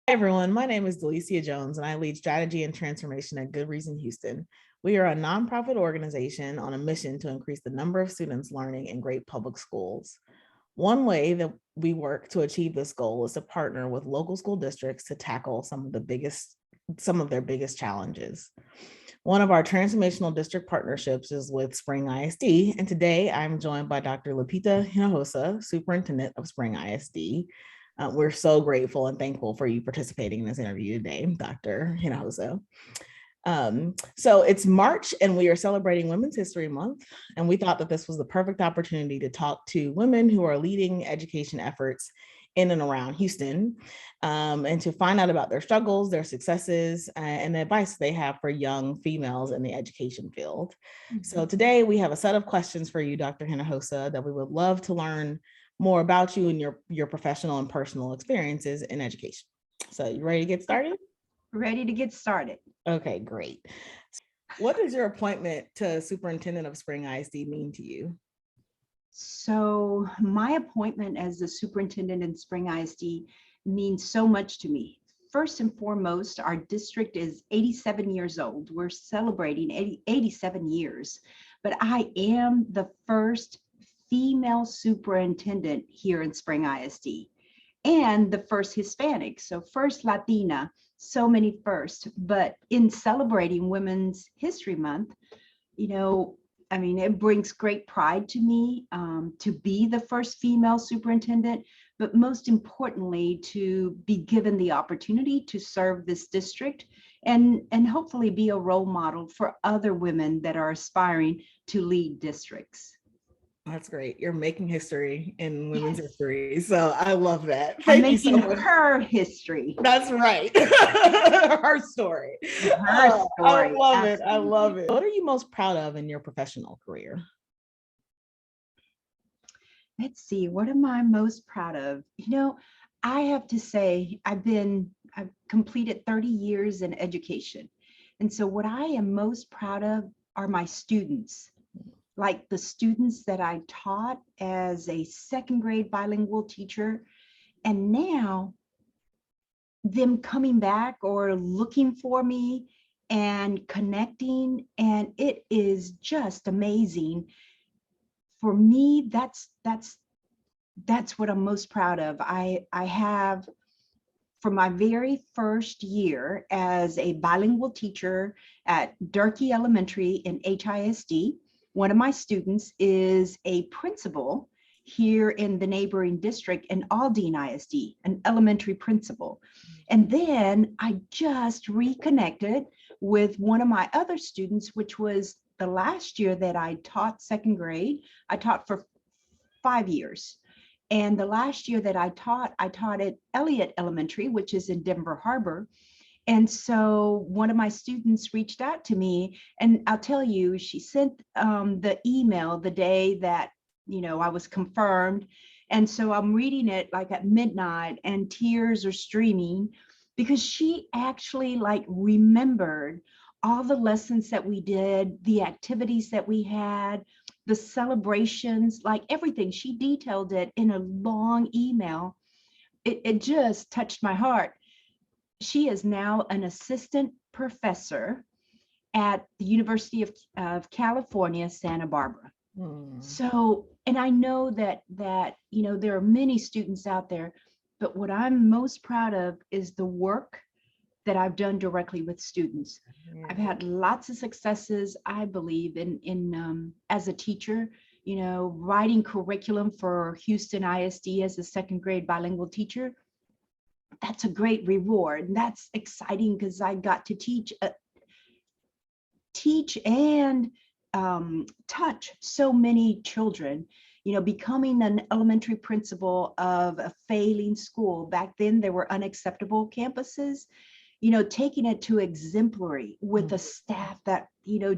Hi, everyone. My name is Delicia Jones, and I lead strategy and transformation at Good Reason Houston. We are a nonprofit organization on a mission to increase the number of students learning in great public schools. One way that we work to achieve this goal is to partner with local school districts to tackle some of their biggest challenges. One of our transformational district partnerships is with Spring ISD, and today I'm joined by Dr. Lupita Hinojosa, Superintendent of Spring ISD. We're so grateful and thankful for you participating in this interview today, Dr. Hinojosa. So it's March and we are celebrating Women's History Month, and we thought that this was the perfect opportunity to talk to women who are leading education efforts in and around Houston, and to find out about their struggles, their successes, and the advice they have for young females in the education field. So today we have a set of questions for you, Dr. Hinojosa, that we would love to learn more about you and your professional and personal experiences in education. So you ready to get started? Ready to get started. Okay, great. What does your appointment to Superintendent of Spring ISD mean to you? So my appointment as the superintendent in Spring ISD means so much to me. First and foremost, our district is 87 years old. We're celebrating 87 years, but I am the first female superintendent here in Spring ISD and the first Hispanic, so first Latina, so many first. But in celebrating Women's History Month, it brings great pride to me to be the first female superintendent, but most importantly, to be given the opportunity to serve this district and hopefully be a role model for other women that are aspiring to lead districts. That's great. You're making history in women's history. So I love that. I'm making her history. That's right. Her story. Her story. I love it. I love it. What are you most proud of in your professional career? Let's see, what am I most proud of? I have to say, I've completed 30 years in education. And so what I am most proud of are my students. Like the students that I taught as a second grade bilingual teacher, and now them coming back or looking for me and connecting, and it is just amazing. For me, that's what I'm most proud of. I have, for my very first year as a bilingual teacher at Durkee Elementary in HISD, one of my students is a principal here in the neighboring district in Aldine ISD, an elementary principal. And then I just reconnected with one of my other students, which was the last year that I taught second grade. I taught for 5 years. And the last year that I taught at Elliott Elementary, which is in Denver Harbor. And so one of my students reached out to me, and I'll tell you, she sent the email the day that, I was confirmed. And so I'm reading it like at midnight and tears are streaming because she actually remembered all the lessons that we did, the activities that we had, the celebrations, like everything. She detailed it in a long email. It just touched my heart. She is now an assistant professor at the University of California, Santa Barbara. So, and I know that there are many students out there, but what I'm most proud of is the work that I've done directly with students. I've had lots of successes, I believe, in as a teacher, writing curriculum for Houston ISD as a second grade bilingual teacher. That's a great reward. And that's exciting because I got to teach and touch so many children. Becoming an elementary principal of a failing school. Back then, there were unacceptable campuses. Taking it to exemplary with a staff that,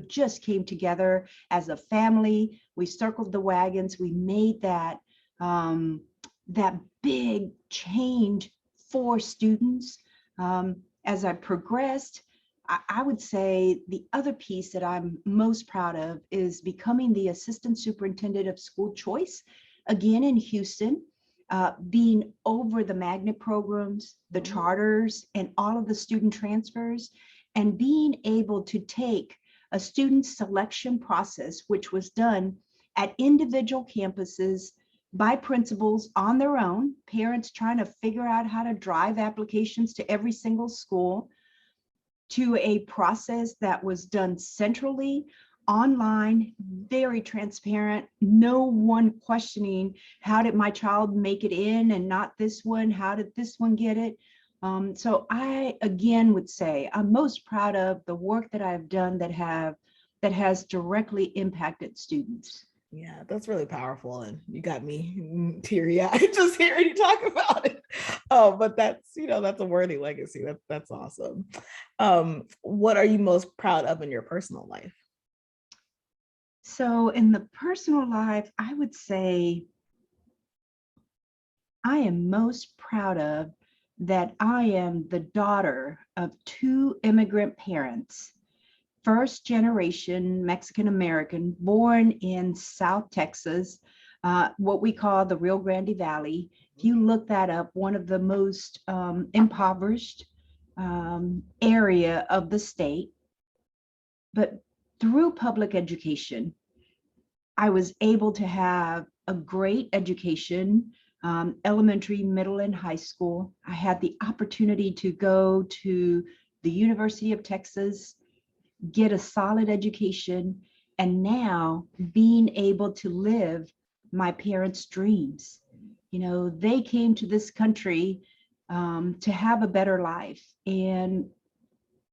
just came together as a family. We circled the wagons. We made that big change for students. As I progressed, I would say the other piece that I'm most proud of is becoming the assistant superintendent of school choice, again in Houston. being over the magnet programs, the charters, and all of the student transfers, and being able to take a student selection process, which was done at individual campuses by principals on their own, parents trying to figure out how to drive applications to every single school, to a process that was done centrally, online, very transparent, no one questioning, how did my child make it in and not this one? How did this one get it? So I, again, would say I'm most proud of the work that I've done that has directly impacted students. Yeah, that's really powerful. And you got me teary-eyed just hearing you talk about it. But that's, that's a worthy legacy. That's awesome. What are you most proud of in your personal life? So in the personal life, I would say I am most proud of that I am the daughter of two immigrant parents, first generation Mexican American, born in South Texas, what we call the Rio Grande Valley. If you look that up, one of the most impoverished area of the state. But through public education, I was able to have a great education, elementary, middle, and high school. I had the opportunity to go to the University of Texas, get a solid education, and now being able to live my parents' dreams. They came to this country to have a better life, and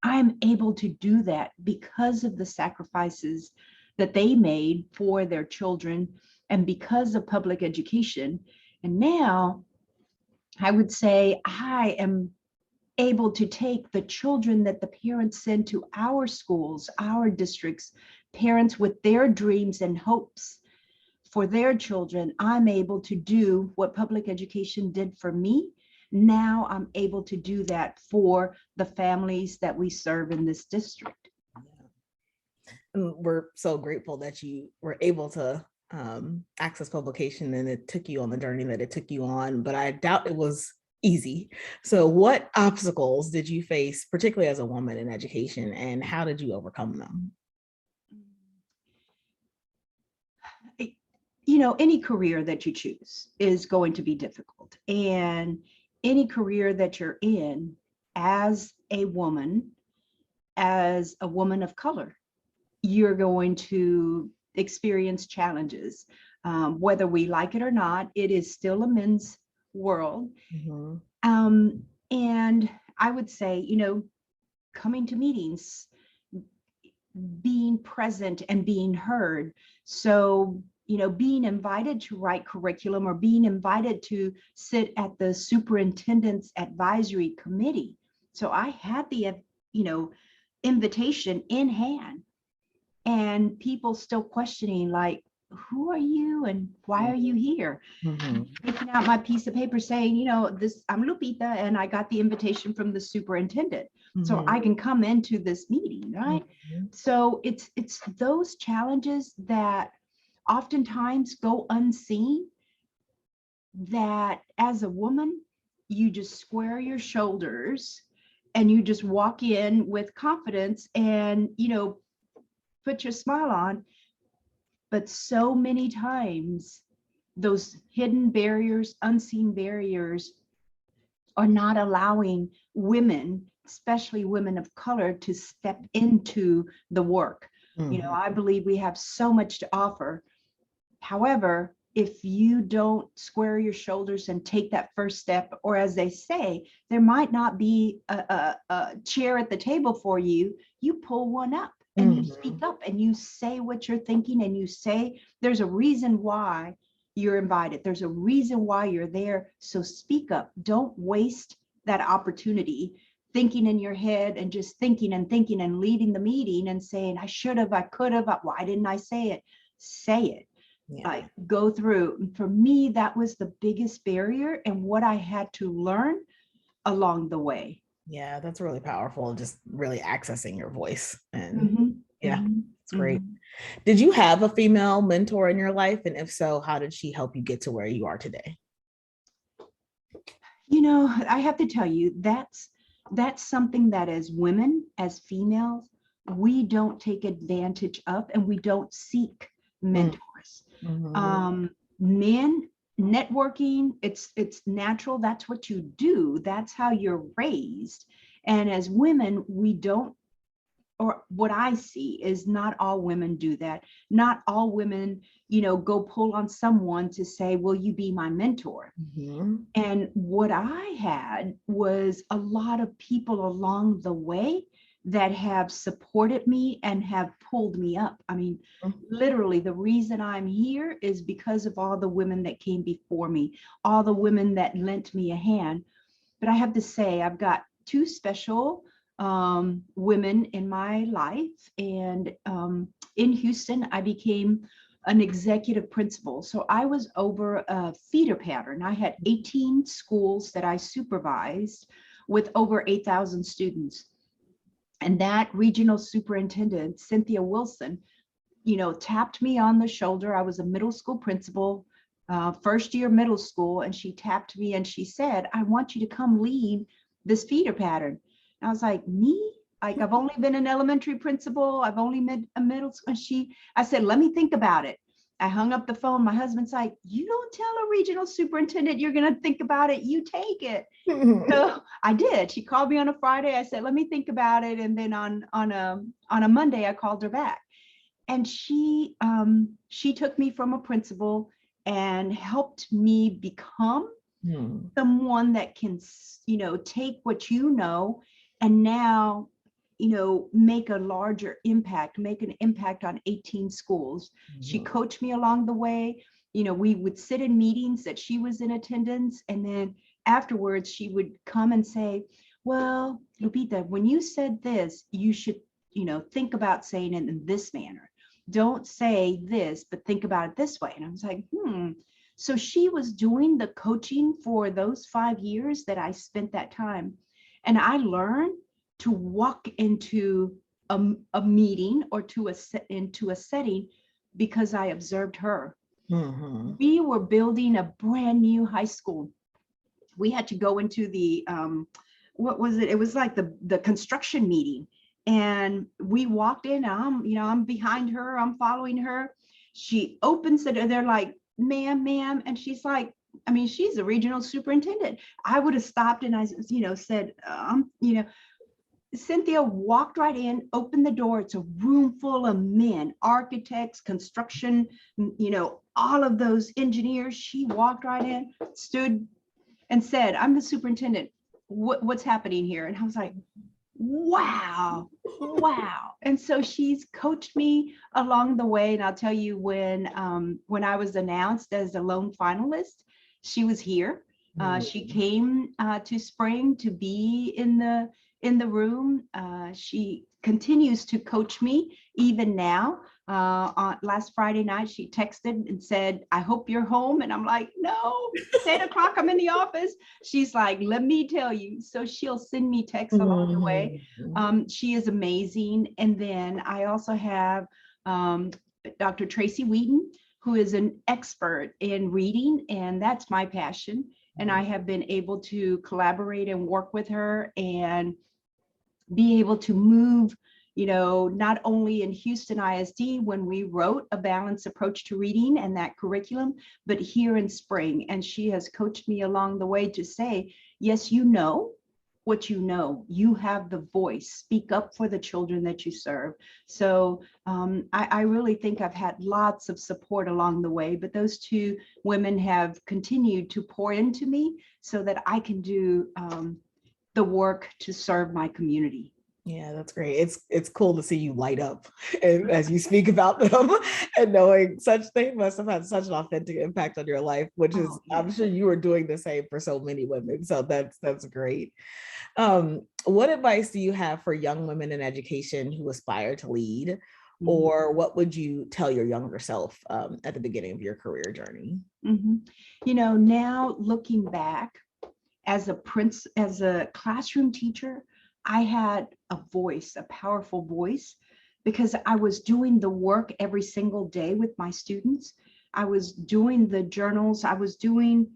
I'm able to do that because of the sacrifices that they made for their children and because of public education. And now I would say I am able to take the children that the parents send to our schools, our districts, parents with their dreams and hopes for their children. I'm able to do what public education did for me. Now I'm able to do that for the families that we serve in this district. And we're so grateful that you were able to access publication and it took you on the journey that it took you on, but I doubt it was easy. So what obstacles did you face, particularly as a woman in education, and how did you overcome them? Any career that you choose is going to be difficult. And any career that you're in as a woman of color, you're going to experience challenges. Whether we like it or not, it is still a men's world. And I would say, coming to meetings, being present and being heard. So, being invited to write curriculum or being invited to sit at the superintendent's advisory committee. So I had the, invitation in hand, and people still questioning, like, who are you and why are you here? Taking out my piece of paper saying, I'm Lupita and I got the invitation from the superintendent. So I can come into this meeting, right? So it's those challenges that oftentimes go unseen, that as a woman, you just square your shoulders and you just walk in with confidence and, put your smile on. But so many times, those hidden barriers, unseen barriers, are not allowing women, especially women of color, to step into the work. I believe we have so much to offer. However, if you don't square your shoulders and take that first step, or as they say, there might not be a chair at the table for you, you pull one up and you speak up and you say what you're thinking, and you say there's a reason why you're invited. There's a reason why you're there. So speak up. Don't waste that opportunity thinking in your head and just thinking and thinking and leading the meeting and saying, I should have, I could have, why didn't I say it? Say it. Yeah. Go through. For me, that was the biggest barrier and what I had to learn along the way. Yeah, that's really powerful. Just really accessing your voice. And it's great. Did you have a female mentor in your life? And if so, how did she help you get to where you are today? I have to tell you, that's something that as women, as females, we don't take advantage of, and we don't seek mentors. Mm-hmm. Men, networking, it's natural. That's what you do. That's how you're raised. And as women, we don't, or what I see is not all women do that. Not all women, go pull on someone to say, will you be my mentor? Mm-hmm. And what I had was a lot of people along the way that have supported me and have pulled me up. I mean, literally, the reason I'm here is because of all the women that came before me, all the women that lent me a hand. But I have to say, I've got two special women in my life. And in Houston, I became an executive principal. So I was over a feeder pattern. I had 18 schools that I supervised with over 8,000 students. And that regional superintendent, Cynthia Wilson, tapped me on the shoulder. I was a middle school principal, first year middle school. And she tapped me and she said, I want you to come lead this feeder pattern. And I was like, me? Like, I've only been an elementary principal. I've only been a middle school. And I said, let me think about it. I hung up the phone. My husband's like, you don't tell a regional superintendent you're going to think about it. You take it. So I did. She called me on a Friday. I said, let me think about it. And then on a Monday, I called her back. And she took me from a principal and helped me become someone that can, take what and now, make a larger impact, make an impact on 18 schools. She coached me along the way. We would sit in meetings that she was in attendance. And then afterwards, she would come and say, well, Lupita, when you said this, you should, think about saying it in this manner. Don't say this, but think about it this way. And I was like, So she was doing the coaching for those 5 years that I spent that time. And I learned to walk into a meeting or into a setting because I observed her. We were building a brand new high school. We had to go into the, what was it? It was like the construction meeting. And we walked in, I'm behind her, I'm following her. She opens it and they're like, ma'am. And she's like, she's a regional superintendent. I would have stopped and I, said, Cynthia walked right in, opened the door. It's a room full of men, architects, construction, all of those engineers. She walked right in, stood and said, I'm the superintendent. What's happening here? And I was like, wow. And so she's coached me along the way. And I'll tell you, when I was announced as a lone finalist, she was here. She came to Spring to be in the room. She continues to coach me even now. On last Friday night, she texted and said, I hope you're home. And I'm like, no, it's 8 o'clock, I'm in the office. She's like, let me tell you. So she'll send me texts along the way. She is amazing. And then I also have Dr. Tracy Wheaton, who is an expert in reading, and that's my passion. And I have been able to collaborate and work with her and be able to move, not only in Houston ISD when we wrote a balanced approach to reading and that curriculum, but here in Spring. And she has coached me along the way to say, yes, what you have the voice, speak up for the children that you serve. So I really think I've had lots of support along the way, but those two women have continued to pour into me so that I can do the work to serve my community. Yeah, that's great. It's cool to see you light up as you speak about them and knowing they must have had such an authentic impact on your life, which is, I'm sure you were doing the same for so many women. So that's great. What advice do you have for young women in education who aspire to lead? Or what would you tell your younger self at the beginning of your career journey? Now looking back, as a classroom teacher, I had a voice, a powerful voice, because I was doing the work every single day with my students. I was doing the journals. I was doing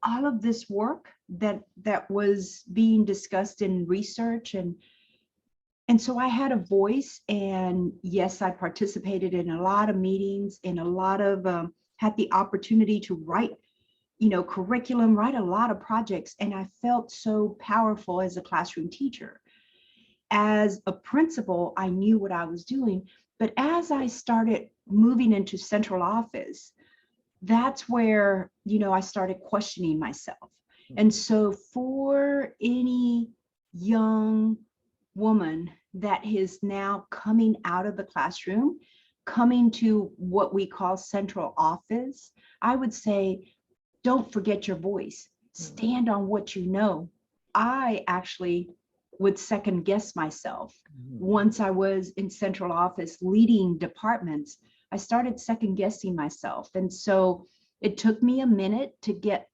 all of this work that was being discussed in research, and so I had a voice, and yes, I participated in a lot of meetings, in a lot of had the opportunity to write, curriculum, write a lot of projects, and I felt so powerful as a classroom teacher. As a principal, I knew what I was doing, but as I started moving into central office, that's where, I started questioning myself. And so for any young woman that is now coming out of the classroom, coming to what we call central office, I would say, don't forget your voice. Stand on what you know. I actually would second guess myself. Once I was in central office leading departments, I started second guessing myself. And so it took me a minute to get,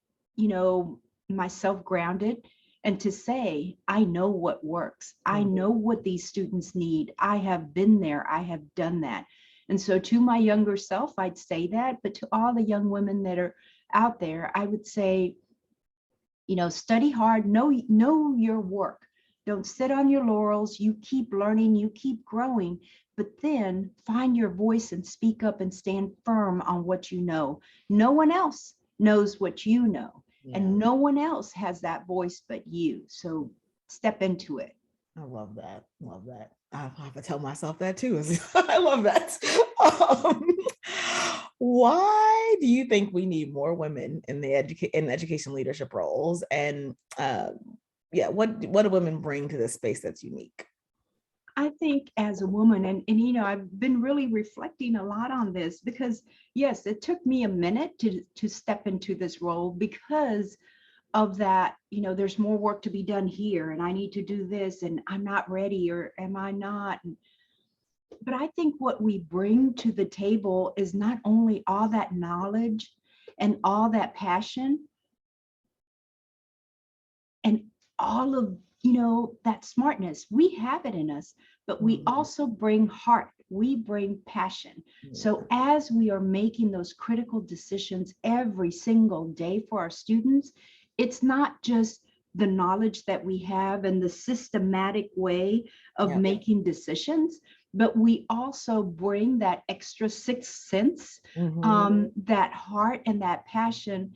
myself grounded and to say, I know what works. I know what these students need. I have been there. I have done that. And so to my younger self, I'd say that, but to all the young women that are out there, I would say, study hard, know your work. Don't sit on your laurels. You keep learning, you keep growing, but then find your voice and speak up and stand firm on what you know. No one else knows what you know, and no one else has that voice but you. So step into it. I love that. Love that. I have to tell myself that too. I love that. Um, why do you think we need more women in the education leadership roles? And what do women bring to this space that's unique? I think as a woman, and I've been really reflecting a lot on this, because yes, it took me a minute to step into this role because of that, there's more work to be done here, and I need to do this, and I'm not ready, or am I not? But I think what we bring to the table is not only all that knowledge and all that passion and all of, that smartness. We have it in us, but we also bring heart. We bring passion. So as we are making those critical decisions every single day for our students, it's not just the knowledge that we have and the systematic way of making decisions, but we also bring that extra sixth sense, that heart and that passion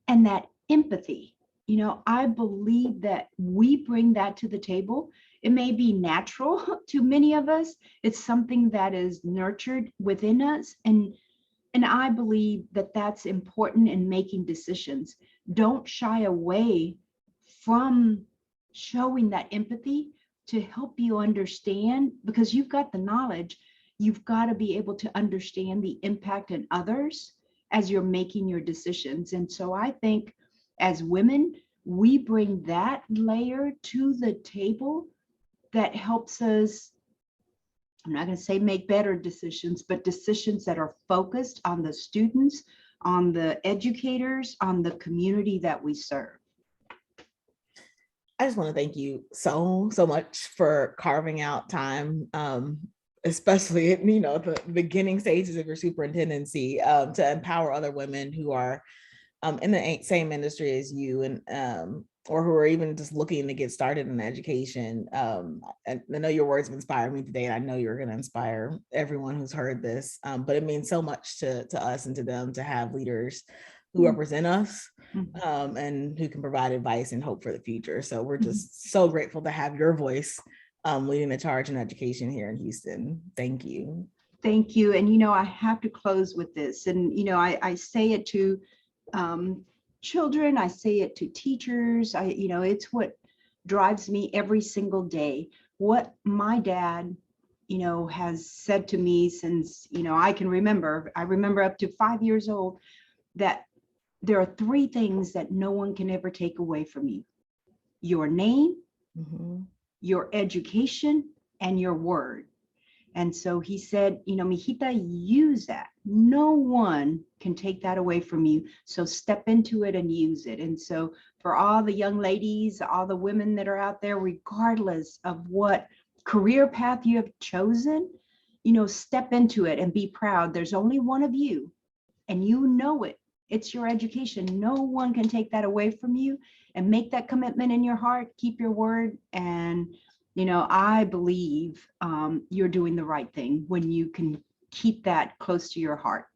and that empathy. I believe that we bring that to the table. It may be natural to many of us. It's something that is nurtured within us. And I believe that that's important in making decisions. Don't shy away from showing that empathy to help you understand, because you've got the knowledge. You've got to be able to understand the impact in others as you're making your decisions. And so I think as women, we bring that layer to the table that helps us, I'm not going to say make better decisions, but decisions that are focused on the students, on the educators, on the community that we serve. I just want to thank you so much for carving out time, especially in, the beginning stages of your superintendency, to empower other women who are in the same industry as you, and or who are even just looking to get started in education. And I know your words have inspired me today, and I know you're going to inspire everyone who's heard this. But it means so much to us and to them to have leaders who represent us, and who can provide advice and hope for the future. So we're just so grateful to have your voice leading the charge in education here in Houston. Thank you. Thank you. And, I have to close with this. And, I say it to children, I say it to teachers. It's what drives me every single day. What my dad, has said to me since, I can remember. I remember up to 5 years old, that there are three things that no one can ever take away from you: your name, your education, and your word. And so he said, mijita, use that. No one can take that away from you. So step into it and use it. And so for all the young ladies, all the women that are out there, regardless of what career path you have chosen, step into it and be proud. There's only one of you, and you know it. It's your education. No one can take that away from you, and make that commitment in your heart, keep your word. And, I believe you're doing the right thing when you can keep that close to your heart.